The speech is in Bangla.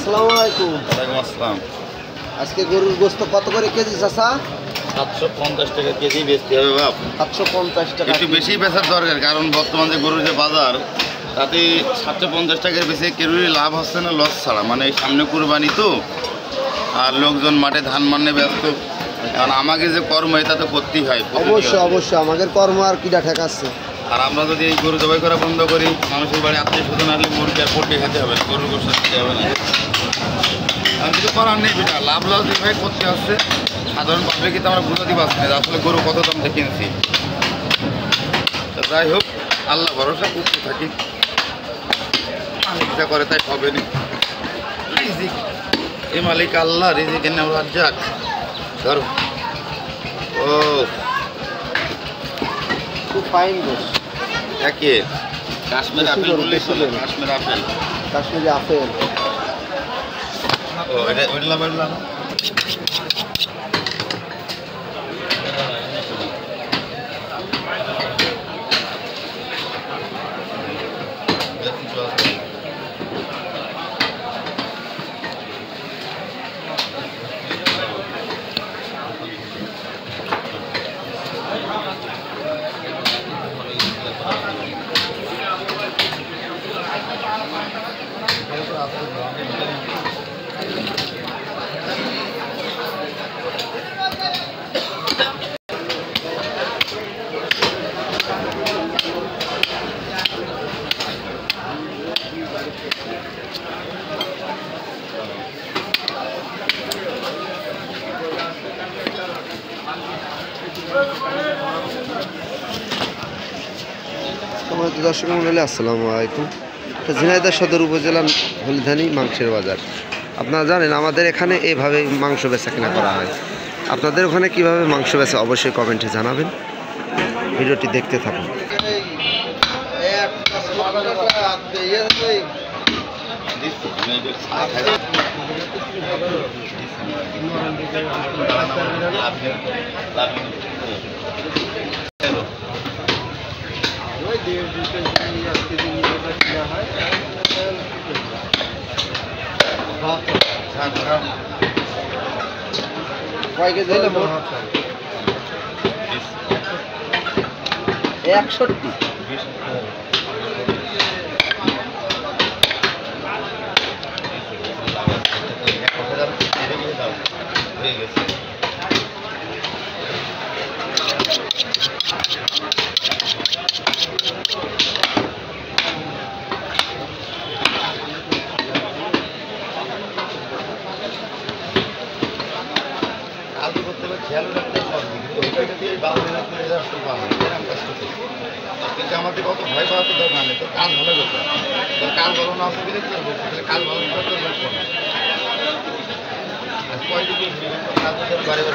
আসসালামু আলাইকুম। ওয়ালাইকুম আসসালাম। আজকে গরুর গোস্ত কত করে কেজি চাচা? 750 টাকা কেজি বেচতে হবে বাপ। 750 টাকা। একটু বেশি বেচার দরকার, কারণ বর্তমান যে গরুর যে বাজার, তাতে 750 টাকার বেশি কেউই লাভ হচ্ছে না, লস ছাড়া। মানে সামনে কুরবানি তো, আর লোকজন মাঠে ধান মান্নে ব্যস্ত। কারণ আমাকে যে কর্ম এটা তো করতেই হয়। অবশ্যই অবশ্যই আমাদের কর্ম আর কিটা ঠেকাচ্ছে। আর আমরা যদি এই গরু জবাই করা বন্ধ করি, মানুষের বাড়ি আত্মীয় স্বজন আসলে মুরগি আর পোল্ট্রি খেতে হবে না, গরুর গোস্ত খেতে হবে না। আর কিছু করার নেই, বেটা লাভ লস যেভাবে করতে হচ্ছে সাধারণ পাবলিককে তো আমরা বুঝাতে পারছি না আসলে গরু কত দামতে কিনছি। যাই হোক, আল্লাহ ভরসা করতে থাকি, মালিক যা করে তাই হবে না। রিজিক এই মালিক আল্লাহ, রিজিকের নাম রাজ্জাক। ধরো ও খুব ফাইন গোস্ত। একে কাশ্মীর আপেল বললেই চলে, কাশ্মীর আপেল, কাশ্মীরি আপেল। ও এটা ওইলাম ওইলাম। দর্শক মন্ডলী আসসালামু আলাইকুম। ঝিনাইদহ সদর উপজেলার হলধানি মাংসের বাজার। আপনারা জানেন আমাদের এখানে এইভাবে মাংস বেচা কেনা করা হয়। আপনাদের ওখানে কিভাবে মাংস বেচা অবশ্যই কমেন্টে জানাবেন। ভিডিওটি দেখতে থাকুন। কয় কেজি হইল? 61। খেয়াল রাখতে কিন্তু আমাদের কত ভয় পাওয়া তো দরকার নেই, তো কাজ ভালো করতে হবে। কাজ ভালো না অসুবিধা করবো, কাজ ভালো করতে পারবো না। আর কয়দিন বারে বারে